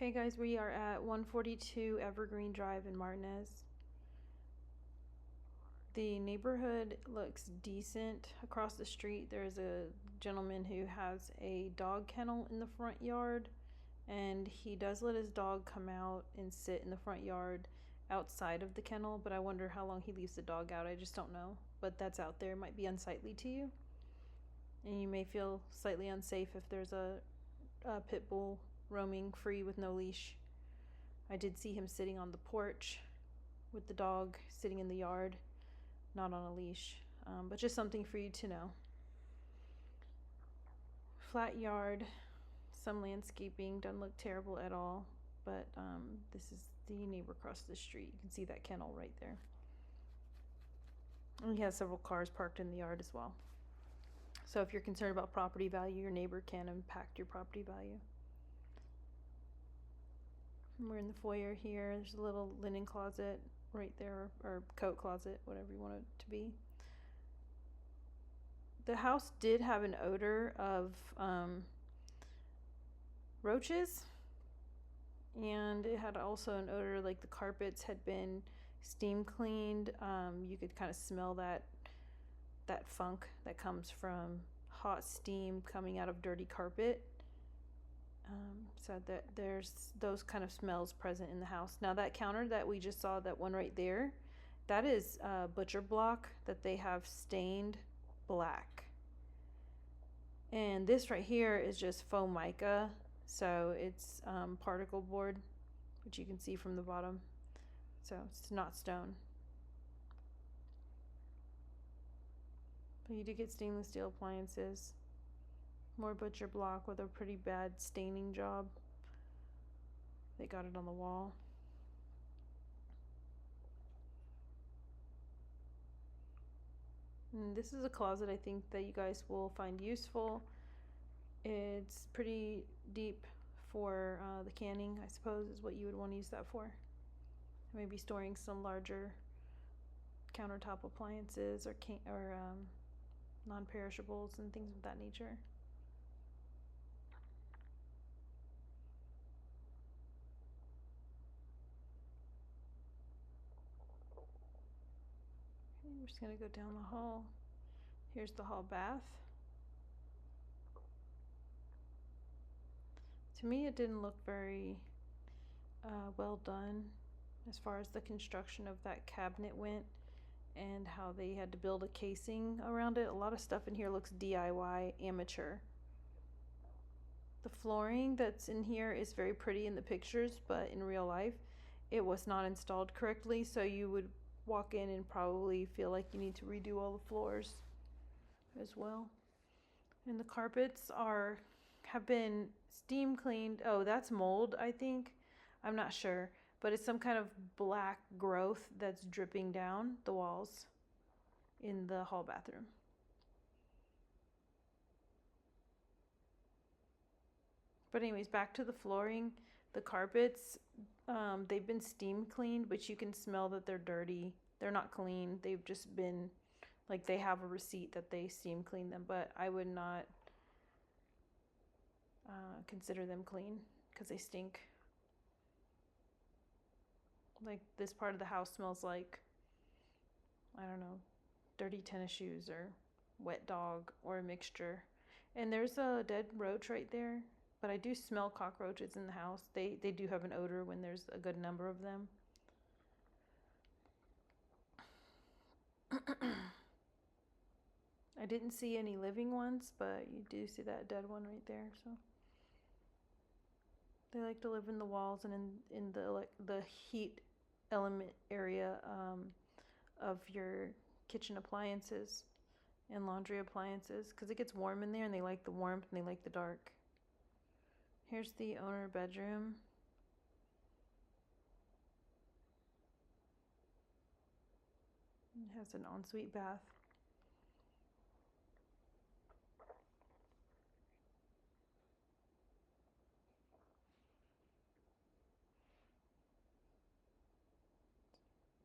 Okay guys, we are at 142 Evergreen Drive in Martinez. The neighborhood looks decent. Across the street there's a gentleman who has a dog kennel in the front yard, and he does let his dog come out and sit in the front yard outside of the kennel, but I wonder how long he leaves the dog out. I just don't know, but that's out there. It might be unsightly to you, and you may feel slightly unsafe if there's a pit bull roaming free with no leash. I did see him sitting on the porch with the dog sitting in the yard, not on a leash, but just something for you to know. Flat yard, some landscaping, doesn't look terrible at all, but this is the neighbor across the street. You can see that kennel right there. And he has several cars parked in the yard as well. So if you're concerned about property value, your neighbor can impact your property value. And we're in the foyer here. There's a little linen closet right there, or coat closet, whatever you want it to be. The house did have an odor of roaches, and it had also an odor like the carpets had been steam cleaned. You could kind of smell that funk that comes from hot steam coming out of dirty carpet. So that there's those kind of smells present in the house. Now that counter that we just saw, that one right there, that is butcher block that they have stained black. And this right here is just foam mica, so it's particle board, which you can see from the bottom. So it's not stone. But you do get stainless steel appliances. More butcher block with a pretty bad staining job. They got it on the wall. And this is a closet I think that you guys will find useful. It's pretty deep for the canning, I suppose, is what you would want to use that for. Maybe storing some larger countertop appliances or non-perishables and things of that nature. We're just going to go down the hall. Here's the hall bath. To me, it didn't look very well done as far as the construction of that cabinet went and how they had to build a casing around it. A lot of stuff in here looks DIY, amateur. The flooring that's in here is very pretty in the pictures, but in real life, it was not installed correctly, so you would walk in and probably feel like you need to redo all the floors as well. And the carpets have been steam cleaned. Oh, that's mold, I think. I'm not sure, but it's some kind of black growth that's dripping down the walls in the hall bathroom. But anyways, back to the flooring. The carpets, they've been steam cleaned, but you can smell that they're dirty. They're not clean. They've just been, like, they have a receipt that they steam cleaned them, but I would not consider them clean because they stink. Like, this part of the house smells like, I don't know, dirty tennis shoes or wet dog or a mixture. And there's a dead roach right there. But I do smell cockroaches in the house. They do have an odor when there's a good number of them. I didn't see any living ones, but you do see that dead one right there. So they like to live in the walls and in the heat element area of your kitchen appliances and laundry appliances, because it gets warm in there and they like the warmth and they like the dark. Here's the owner bedroom. It has an ensuite bath.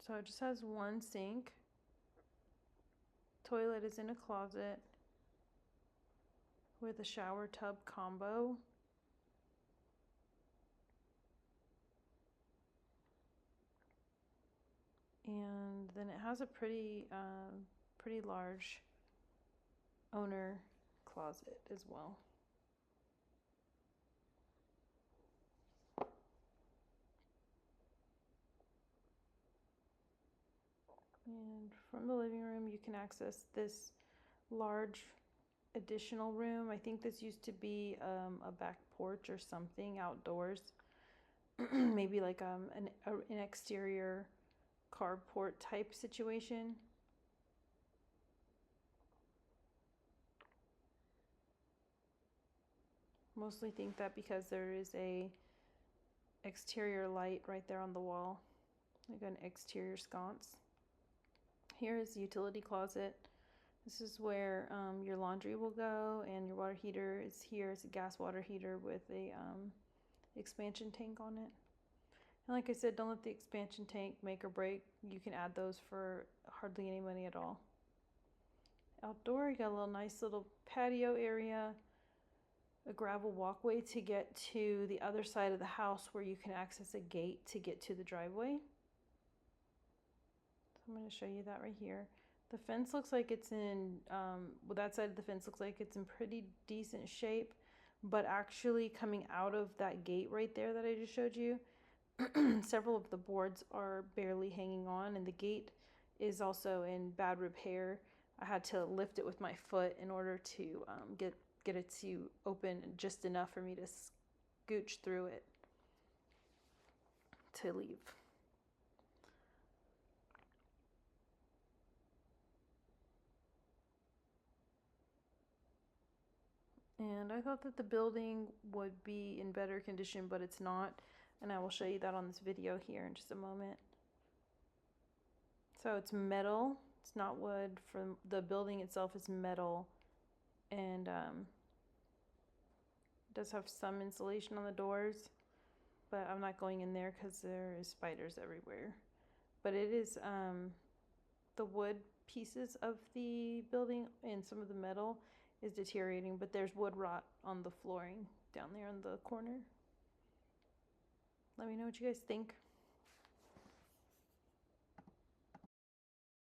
So it just has one sink. Toilet is in a closet with a shower tub combo. And then it has a pretty large owner closet as well. And from the living room, you can access this large additional room. I think this used to be a back porch or something outdoors. Maybe like an exterior carport type situation. Mostly think that because there is a exterior light right there on the wall, like an exterior sconce. Here is the utility closet. This is where your laundry will go, and your water heater is here. It's a gas water heater with a expansion tank on it. And like I said, don't let the expansion tank make or break. You can add those for hardly any money at all. Outdoor, you got a little nice little patio area, a gravel walkway to get to the other side of the house where you can access a gate to get to the driveway. So I'm going to show you that right here. The fence looks like it's in, well, that side of the fence looks like it's in pretty decent shape, but actually coming out of that gate right there that I just showed you, several of the boards are barely hanging on, and the gate is also in bad repair. I had to lift it with my foot in order to get it to open just enough for me to scooch through it to leave. And I thought that the building would be in better condition, but it's not. And I will show you that on this video here in just a moment. So it's metal, it's not wood. From the building itself is metal, and it does have some insulation on the doors, but I'm not going in there because there is spiders everywhere. But it is the wood pieces of the building and some of the metal is deteriorating, but there's wood rot on the flooring down there in the corner. Let me know what you guys think.